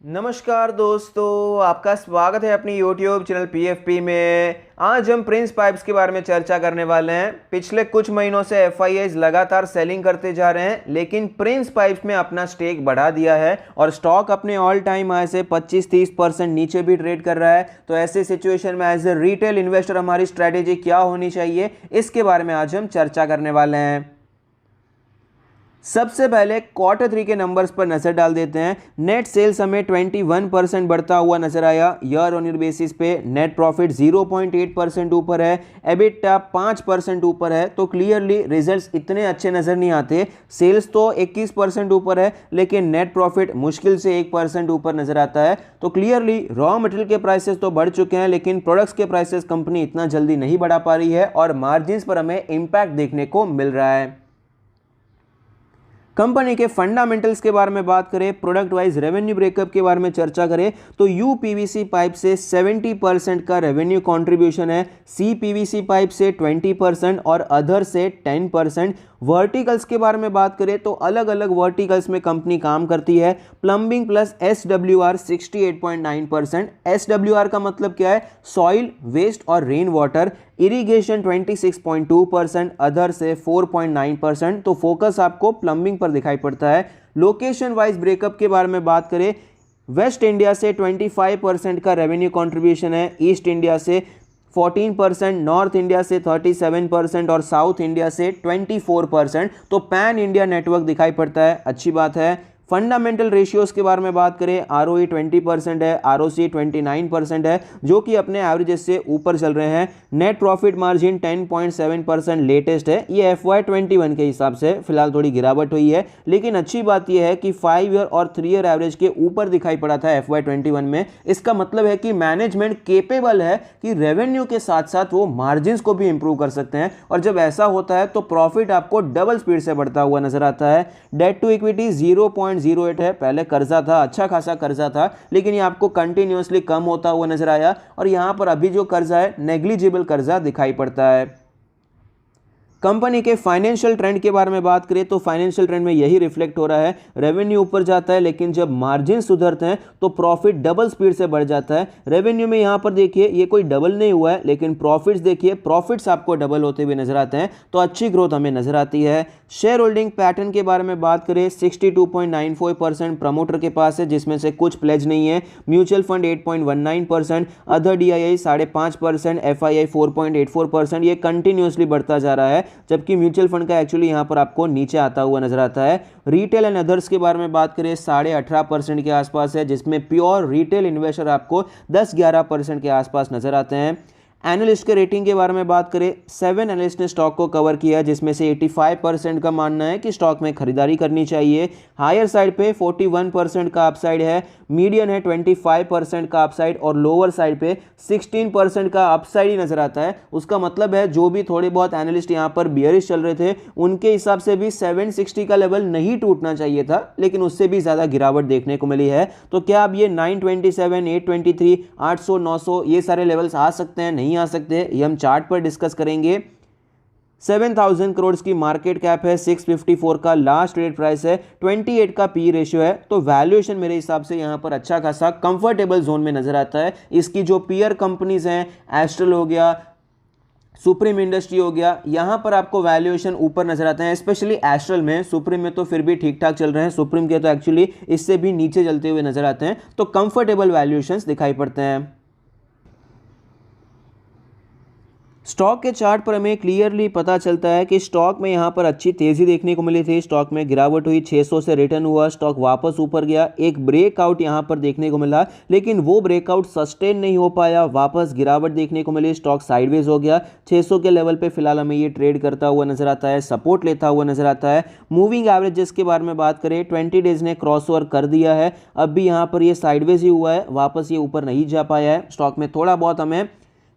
नमस्कार दोस्तों, आपका स्वागत है अपनी YouTube चैनल PFP में। आज हम प्रिंस पाइप्स के बारे में चर्चा करने वाले हैं। पिछले कुछ महीनों से FIIs लगातार सेलिंग करते जा रहे हैं, लेकिन प्रिंस पाइप्स में अपना स्टेक बढ़ा दिया है और स्टॉक अपने ऑल टाइम हाई से 25-30% नीचे भी ट्रेड कर रहा है। तो ऐसे सिचुएशन में एज ए रिटेल इन्वेस्टर हमारी स्ट्रैटेजी क्या होनी चाहिए, इसके बारे में आज हम चर्चा करने वाले हैं। सबसे पहले Q3 के नंबर्स पर नजर डाल देते हैं। नेट सेल्स हमें 21% बढ़ता हुआ नजर आया ईयर ऑन ईयर बेसिस पे। नेट प्रॉफिट 0.8% ऊपर है, एबिटा 5% ऊपर है। तो क्लियरली रिजल्ट्स इतने अच्छे नजर नहीं आते। सेल्स तो 21% ऊपर है, लेकिन नेट प्रॉफिट मुश्किल से 1% ऊपर नजर आता है। तो क्लियरली रॉ मटेरियल के प्राइसेस तो बढ़ चुके हैं, लेकिन प्रोडक्ट्स के प्राइसेस कंपनी इतना जल्दी नहीं बढ़ा पा रही है और मार्जिन्स पर हमें इंपैक्ट देखने को मिल रहा है। कंपनी के फंडामेंटल्स के बारे में बात करें, प्रोडक्ट वाइज रेवेन्यू ब्रेकअप के बारे में चर्चा करें तो यूपीवीसी पाइप से 70% का रेवेन्यू कंट्रीब्यूशन है, सीपीवीसी पाइप से 20% और अदर से 10%। वर्टिकल्स के बारे में बात करें तो अलग अलग वर्टिकल्स में कंपनी काम करती है। Plumbing plus SWR 68.9%। SWR का मतलब क्या है? सॉइल, वेस्ट और रेन वाटर। इरिगेशन 26.2%, अदर से 4.9%। तो फोकस आपको प्लम्बिंग पर दिखाई पड़ता है। लोकेशन वाइज ब्रेकअप के बारे में बात करें, वेस्ट इंडिया से 25% का रेवेन्यू कंट्रीब्यूशन है, ईस्ट इंडिया से 14%, नॉर्थ इंडिया से 37% और साउथ इंडिया से 24%। तो पैन इंडिया नेटवर्क दिखाई पड़ता है, अच्छी बात है। फंडामेंटल रेशियोज के बारे में बात करें, ROE 20% है, ROC 29% है, जो कि अपने एवरेजेस से ऊपर चल रहे हैं। नेट प्रॉफिट मार्जिन 10.7% लेटेस्ट है, ये FY21 के हिसाब से फिलहाल थोड़ी गिरावट हुई है, लेकिन अच्छी बात यह है कि 5 ईयर और 3 ईयर एवरेज के ऊपर दिखाई पड़ा था FY21 में। इसका मतलब है कि मैनेजमेंट केपेबल है कि रेवेन्यू के साथ साथ वो मार्जिन को भी इंप्रूव कर सकते हैं, और जब ऐसा होता है तो प्रॉफिट आपको डबल स्पीड से बढ़ता हुआ नजर आता है। डेट टू इक्विटी 0.08 है, पहले कर्जा था, अच्छा खासा कर्जा था, लेकिन ये आपको कंटिन्यूअसली कम होता हुआ नजर आया और यहां पर अभी जो कर्जा है नेग्लिजिबल कर्जा दिखाई पड़ता है। कंपनी के फाइनेंशियल ट्रेंड के बारे में बात करें तो फाइनेंशियल ट्रेंड में यही रिफ्लेक्ट हो रहा है। रेवेन्यू ऊपर जाता है, लेकिन जब मार्जिन सुधरते हैं तो प्रॉफिट डबल स्पीड से बढ़ जाता है। रेवेन्यू में यहां पर देखिए ये कोई डबल नहीं हुआ है, लेकिन प्रॉफिट्स देखिए, प्रॉफिट्स आपको डबल होते हुए नजर आते हैं, तो अच्छी ग्रोथ हमें नजर आती है। शेयर होल्डिंग पैटर्न के बारे में बात करें, 62.94% प्रमोटर के पास है, जिसमें से कुछ प्लेज नहीं है। Mutual fund 8.19%, other DII 5.5%, FII 4.84%। ये कंटिन्यूअसली बढ़ता जा रहा है, जबकि म्यूचुअल फंड का एक्चुअली यहां पर आपको नीचे आता हुआ नजर आता है। रिटेल एंड अदर्स के बारे में बात करें, 18.5% के आसपास है, जिसमें प्योर रिटेल इन्वेस्टर आपको 10-11% के आसपास नजर आते हैं। एनालिस्ट के रेटिंग के बारे में बात करें, 7 एनालिस्ट ने स्टॉक को कवर किया, जिसमें से 85% का मानना है कि स्टॉक में खरीदारी करनी चाहिए। हायर साइड पे 41% का अपसाइड है, मीडियन है 25% का अपसाइड और लोअर साइड पे 16% का अपसाइड ही नजर आता है। उसका मतलब है जो भी थोड़े बहुत एनालिस्ट यहाँ पर बियरिश चल रहे थे, उनके हिसाब से भी 760 का लेवल नहीं टूटना चाहिए था, लेकिन उससे भी ज्यादा गिरावट देखने को मिली है। तो क्या अब ये 927, 823, 800, 900 ये सारे लेवल्स आ सकते हैं? नहीं आ सकते, ये हम चार्ट पर डिस्कस करेंगे। 7000 करोड़ की मार्केट कैप है, 654 का लास्ट ट्रेड प्राइस है, 28 का पी रेशियो है। तो वैल्यूएशन मेरे हिसाब से यहां पर अच्छा खासा कंफर्टेबल जोन में नजर आता है। इसकी जो पीयर कंपनीज हैं, एस्ट्रल हो गया, सुप्रीम इंडस्ट्री हो गया, यहां पर आपको वैल्यूएशन ऊपर नजर आते हैं, स्पेशली एस्ट्रल में। सुप्रीम में तो फिर भी ठीक ठाक चल रहे हैं, सुप्रीम के तो एक्चुअली इससे भी नीचे चलते हुए नजर आते हैं। तो कंफर्टेबल वैल्यूएशंस दिखाई पड़ते हैं। स्टॉक के चार्ट पर हमें क्लियरली पता चलता है कि स्टॉक में यहाँ पर अच्छी तेजी देखने को मिली थी। स्टॉक में गिरावट हुई, 600 से रिटर्न हुआ, स्टॉक वापस ऊपर गया, एक ब्रेकआउट यहाँ पर देखने को मिला, लेकिन वो ब्रेकआउट सस्टेन नहीं हो पाया, वापस गिरावट देखने को मिली, स्टॉक साइडवेज हो गया। 600 के लेवल पे फिलहाल हमें ये ट्रेड करता हुआ नजर आता है, सपोर्ट लेता हुआ नजर आता है। मूविंग एवरेजेस के बारे में बात करें, 20 डेज ने क्रॉस ओवर कर दिया है, अब भी यहाँ पर ये साइडवेज ही हुआ है, वापस ये ऊपर नहीं जा पाया है। स्टॉक में थोड़ा बहुत हमें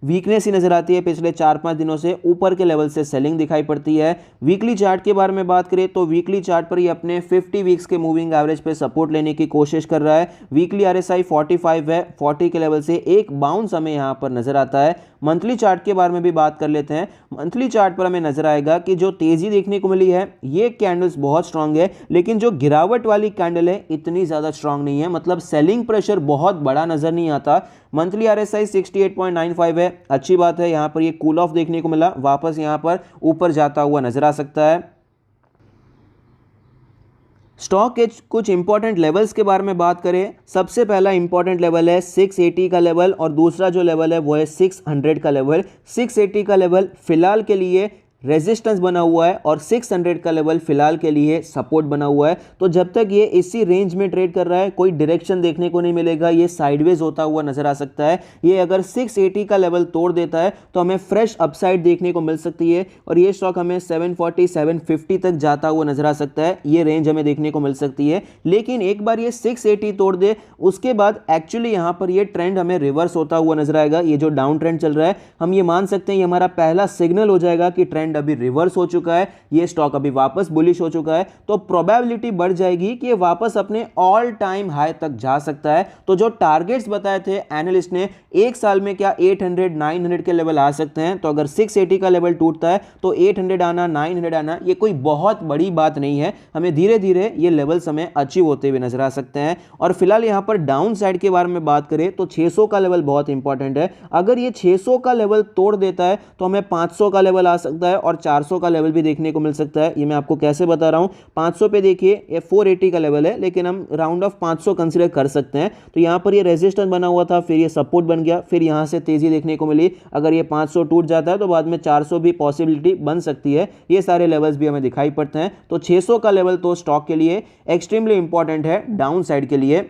वीकनेस ही नजर आती है। पिछले 4-5 दिनों से ऊपर के लेवल से सेलिंग दिखाई पड़ती है। वीकली चार्ट के बारे में बात करें तो वीकली चार्ट पर ये अपने 50 वीक्स के मूविंग एवरेज पे सपोर्ट लेने की कोशिश कर रहा है। वीकली RSI 45 है, 40 के लेवल से एक बाउंस हमें यहाँ पर नजर आता है। मंथली चार्ट के बारे में भी बात कर लेते हैं। मंथली चार्ट पर हमें नजर आएगा कि जो तेजी देखने को मिली है ये कैंडल्स बहुत स्ट्रांग है, लेकिन जो गिरावट वाली कैंडल है इतनी ज्यादा स्ट्रांग नहीं है, मतलब सेलिंग प्रेशर बहुत बड़ा नजर नहीं आता। मंथली RSI 68.95 है, अच्छी बात है, यहां पर ये कूल ऑफ देखने को मिला, वापस यहां पर ऊपर जाता हुआ नजर आ सकता है। स्टॉक के कुछ इंपॉर्टेंट लेवल्स के बारे में बात करें, सबसे पहला इंपॉर्टेंट लेवल है 680 का लेवल और दूसरा जो लेवल है वो है 600 का लेवल। 680 का लेवल फिलहाल के लिए रेजिस्टेंस बना हुआ है और 600 का लेवल फिलहाल के लिए सपोर्ट बना हुआ है। तो जब तक ये इसी रेंज में ट्रेड कर रहा है कोई डायरेक्शन देखने को नहीं मिलेगा, ये साइडवेज होता हुआ नजर आ सकता है। ये अगर 680 का लेवल तोड़ देता है तो हमें फ्रेश अपसाइड देखने को मिल सकती है और ये स्टॉक हमें 740 750 तक जाता हुआ नजर आ सकता है, ये रेंज हमें देखने को मिल सकती है। लेकिन एक बार ये 680 तोड़ दे उसके बाद एक्चुअली यहां पर ये ट्रेंड हमें रिवर्स होता हुआ नजर आएगा। ये जो डाउन ट्रेंड चल रहा है हम ये मान सकते हैं ये हमारा पहला सिग्नल हो जाएगा कि ट्रेंड अभी रिवर्स हो चुका है, ये स्टॉक अभी वापस बुलिश हो चुका है। तो प्रोबेबिलिटी बढ़ जाएगी कि ये वापस अपने ऑल टाइम हाई तक जा सकता है। तो जो टारगेट्स बताए थे एनालिस्ट ने एक साल में क्या 800 900 के लेवल आ सकते हैं, तो अगर 680 का लेवल टूटता है तो 800 आना 900 आना ये कोई बहुत बड़ी बात नहीं है। हमें धीरे धीरे ये लेवल्स हमें अचीव होते हुए नजर आ सकते हैं। और फिलहाल यहां पर डाउन साइड के बारे में बात करें तो 600 का लेवल बहुत इंपॉर्टेंट है। अगर ये 600 का लेवल तोड़ देता है तो हमें 500 का लेवल आ सकता है और 400 का लेवल भी देखने को मिल सकता है। ये मैं आपको कैसे बता रहा हूं, 500 पे देखिए ये 480 का लेवल है, लेकिन हम राउंड ऑफ 500 कंसीडर कर सकते हैं। तो यहां पर ये रेजिस्टेंस बना हुआ था, फिर ये सपोर्ट बन गया, फिर यहां से तेजी देखने को मिली। अगर ये 500 टूट जाता है तो बाद में 400 भी पॉसिबिलिटी बन सकती है। ये सारे लेवल्स भी हमें दिखाई पड़ते हैं। तो 600 का लेवल तो स्टॉक के लिए एक्सट्रीमली इंपॉर्टेंट है डाउन साइड के लिए।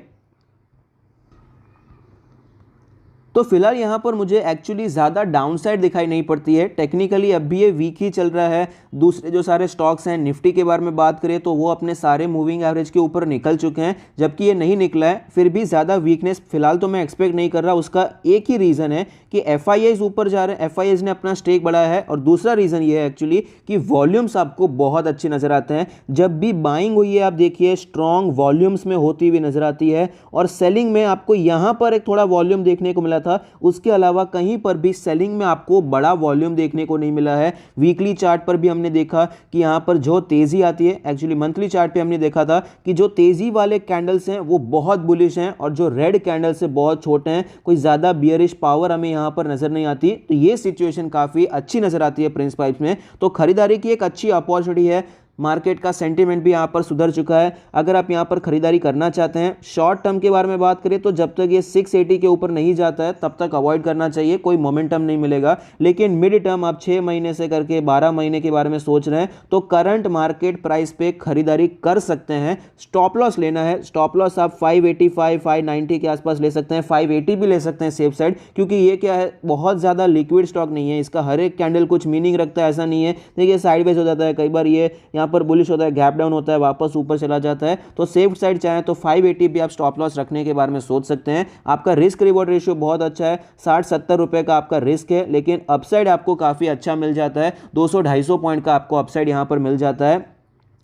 तो फिलहाल यहां पर मुझे एक्चुअली ज़्यादा डाउनसाइड दिखाई नहीं पड़ती है। टेक्निकली अब भी ये वीक ही चल रहा है। दूसरे जो सारे स्टॉक्स हैं, निफ्टी के बारे में बात करें तो वो अपने सारे मूविंग एवरेज के ऊपर निकल चुके हैं, जबकि ये नहीं निकला है। फिर भी ज़्यादा वीकनेस फिलहाल तो मैं एक्सपेक्ट नहीं कर रहा। उसका एक ही रीज़न है कि FIIs ऊपर जा रहे हैं, FIIs ने अपना स्टेक बढ़ाया है, और दूसरा रीज़न ये है एक्चुअली कि वॉल्यूम्स आपको बहुत अच्छे नज़र आते हैं। जब भी बाइंग हुई है आप देखिए स्ट्रॉन्ग वॉल्यूम्स में होती हुई नज़र आती है, और सेलिंग में आपको यहाँ पर एक थोड़ा वॉल्यूम देखने को मिला था, उसके अलावा कहीं पर भी सेलिंग में आपको बड़ा वॉल्यूम देखने को नहीं मिला है। वीकली चार्ट पर भी हमने देखा कि यहां पर जो तेजी आती है, एक्चुअली मंथली चार्ट पे हमने देखा था कि जो तेजी वाले कैंडल्स हैं वो बहुत बुलिश हैं और जो रेड कैंडल्स से बहुत छोटे हैं, कोई ज्यादा बियरिश पावर हमें यहां पर नजर नहीं आती। तो ये सिचुएशन काफी अच्छी नजर आती है प्रिंस पाइप्स में। तो खरीदारी की एक अच्छी अपॉर्चुनिटी है। मार्केट का सेंटीमेंट भी यहाँ पर सुधर चुका है। अगर आप यहाँ पर खरीदारी करना चाहते हैं, शॉर्ट टर्म के बारे में बात करें तो जब तक ये 680 के ऊपर नहीं जाता है तब तक अवॉइड करना चाहिए, कोई मोमेंटम नहीं मिलेगा। लेकिन मिड टर्म आप 6 महीने से करके 12 महीने के बारे में सोच रहे हैं तो करंट मार्केट प्राइस पे खरीदारी कर सकते हैं। स्टॉप लॉस लेना है, स्टॉप लॉस आप 585 590 के आसपास ले सकते हैं, 580 भी ले सकते हैं सेफ साइड, क्योंकि ये क्या है बहुत ज़्यादा लिक्विड स्टॉक नहीं है। इसका हर एक कैंडल कुछ मीनिंग रखता है ऐसा नहीं है। देखिए साइडवेज हो जाता है, कई बार ये यहाँ पर बुलिश होता है, गैप डाउन होता है, वापस ऊपर चला जाता है। तो सेफ साइड चाहें तो 580 भी आप स्टॉप लॉस रखने के बारे में सोच सकते हैं। आपका रिस्क रिवॉर्ड रेशियो बहुत अच्छा है, 60-70 रुपए का आपका रिस्क है, लेकिन अपसाइड आपको काफी अच्छा मिल जाता है। 200-250 पॉइंट का आपको अपसाइड यहां पर मिल जाता है।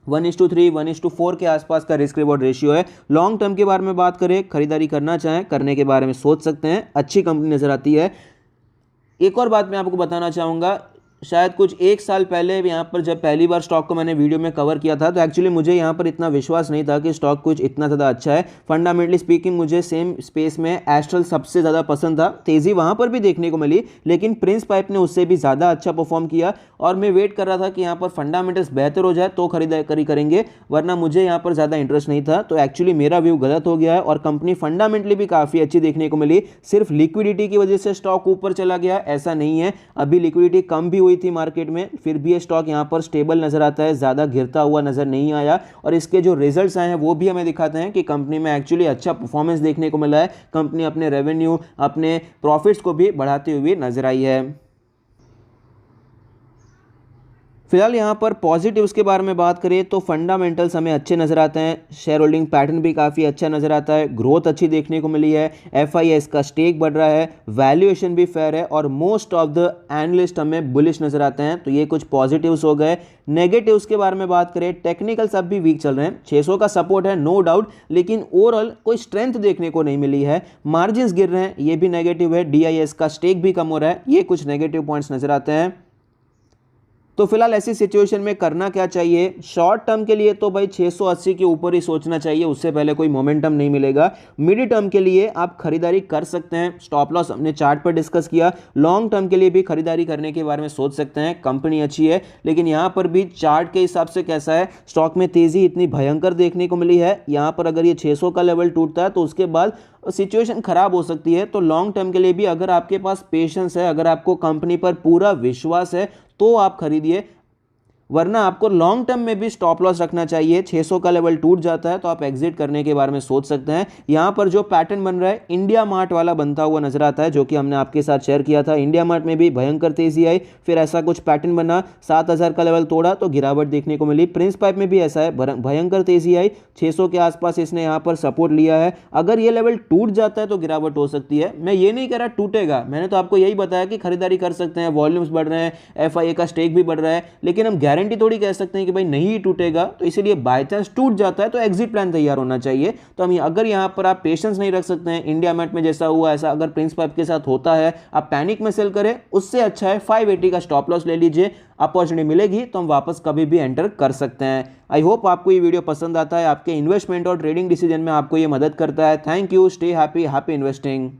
1:3 1:4 के आसपास का रिस्क रिवॉर्ड रेशियो है। लॉन्ग टर्म के बारे में बात करें, खरीदारी करना चाहें करने के बारे में सोच सकते हैं, अच्छी कंपनी नजर आती है। एक और बात मैं आपको बताना चाहूंगा, शायद कुछ एक साल पहले यहाँ पर जब पहली बार स्टॉक को मैंने वीडियो में कवर किया था तो एक्चुअली मुझे यहाँ पर इतना विश्वास नहीं था कि स्टॉक कुछ इतना ज़्यादा अच्छा है। फंडामेंटली स्पीकिंग मुझे सेम स्पेस में एस्ट्रल सबसे ज़्यादा पसंद था, तेज़ी वहाँ पर भी देखने को मिली, लेकिन प्रिंस पाइप ने उससे भी ज़्यादा अच्छा परफॉर्म किया और मैं वेट कर रहा था कि यहाँ पर फंडामेंटल्स बेहतर हो जाए तो खरीदारी करेंगे, वरना मुझे यहाँ पर ज़्यादा इंटरेस्ट नहीं था। तो एक्चुअली मेरा व्यू गलत हो गया है और कंपनी फंडामेंटली भी काफ़ी अच्छी देखने को मिली। सिर्फ लिक्विडिटी की वजह से स्टॉक ऊपर चला गया ऐसा नहीं है, अभी लिक्विडिटी कम भी हुई थी मार्केट में, फिर भी ये स्टॉक यहां पर स्टेबल नजर आता है, ज्यादा गिरता हुआ नजर नहीं आया। और इसके जो रिजल्ट्स आए हैं वो भी हमें दिखाते हैं कि कंपनी में एक्चुअली अच्छा परफॉर्मेंस देखने को मिला है। कंपनी अपने रेवेन्यू, अपने प्रॉफिट्स को भी बढ़ाती हुई नजर आई है। फिलहाल यहाँ पर पॉजिटिव्स के बारे में बात करें तो फंडामेंटल्स हमें अच्छे नज़र आते हैं, शेयर होल्डिंग पैटर्न भी काफ़ी अच्छा नज़र आता है, ग्रोथ अच्छी देखने को मिली है, FIS का स्टेक बढ़ रहा है, वैल्यूएशन भी फेयर है और मोस्ट ऑफ द एनालिस्ट हमें बुलिश नज़र आते हैं। तो ये कुछ पॉजिटिव्स हो गए। नेगेटिव्स के बारे में बात करें, टेक्निकल्स अब भी वीक चल रहे हैं, 600 का सपोर्ट है नो डाउट, लेकिन ओवरऑल कोई स्ट्रेंथ देखने को नहीं मिली है, मार्जिन गिर रहे हैं, ये भी नेगेटिव है, DIS का स्टेक भी कम हो रहा है, ये कुछ नेगेटिव पॉइंट्स नज़र आते हैं। तो फिलहाल ऐसी सिचुएशन में करना क्या चाहिए? शॉर्ट टर्म के लिए तो भाई 680 के ऊपर ही सोचना चाहिए, उससे पहले कोई मोमेंटम नहीं मिलेगा। मिड टर्म के लिए आप खरीदारी कर सकते हैं, स्टॉप लॉस हमने चार्ट पर डिस्कस किया। लॉन्ग टर्म के लिए भी खरीदारी करने के बारे में सोच सकते हैं, कंपनी अच्छी है, लेकिन यहाँ पर भी चार्ट के हिसाब से कैसा है, स्टॉक में तेजी इतनी भयंकर देखने को मिली है, यहाँ पर अगर ये 600 का लेवल टूटता है तो उसके बाद सिचुएशन खराब हो सकती है। तो लॉन्ग टर्म के लिए भी अगर आपके पास पेशेंस है, अगर आपको कंपनी पर पूरा विश्वास है तो आप खरीदिए, वरना आपको लॉन्ग टर्म में भी स्टॉप लॉस रखना चाहिए। 600 का लेवल टूट जाता है तो आप एग्जिट करने के बारे में सोच सकते हैं। यहाँ पर जो पैटर्न बन रहा है इंडिया मार्ट वाला बनता हुआ नजर आता है, जो कि हमने आपके साथ शेयर किया था। इंडिया मार्ट में भी भयंकर तेजी आई, फिर ऐसा कुछ पैटर्न बना, 7000 का लेवल तोड़ा तो गिरावट देखने को मिली। प्रिंस पाइप में भी ऐसा है, भयंकर तेजी आई, 600 के आसपास इसने यहाँ पर सपोर्ट लिया है। अगर ये लेवल टूट जाता है तो गिरावट हो सकती है। मैं ये नहीं कह रहा टूटेगा, मैंने तो आपको यही बताया कि खरीदारी कर सकते हैं, वॉल्यूम्स बढ़ रहे हैं, FIA का स्टेक भी बढ़ रहा है, लेकिन हम गारंटी थोड़ी कह सकते हैं कि भाई नहीं टूटेगा। तो इसीलिए बाय चांस टूट जाता है तो एग्जिट प्लान तैयार होना चाहिए। तो हम अगर यहां पर आप पेशेंस नहीं रख सकते हैं, इंडिया मार्ट में जैसा हुआ ऐसा अगर प्रिंस पाइप के साथ होता है, आप पैनिक में सेल करें, उससे अच्छा है 580 का स्टॉप लॉस ले लीजिए, अपॉर्चुनिटी मिलेगी तो हम वापस कभी भी एंटर कर सकते हैं। आई होप आपको ये वीडियो पसंद आता है, आपके इन्वेस्टमेंट और ट्रेडिंग डिसीजन में आपको ये मदद करता है। Thank you, stay happy, happy investing.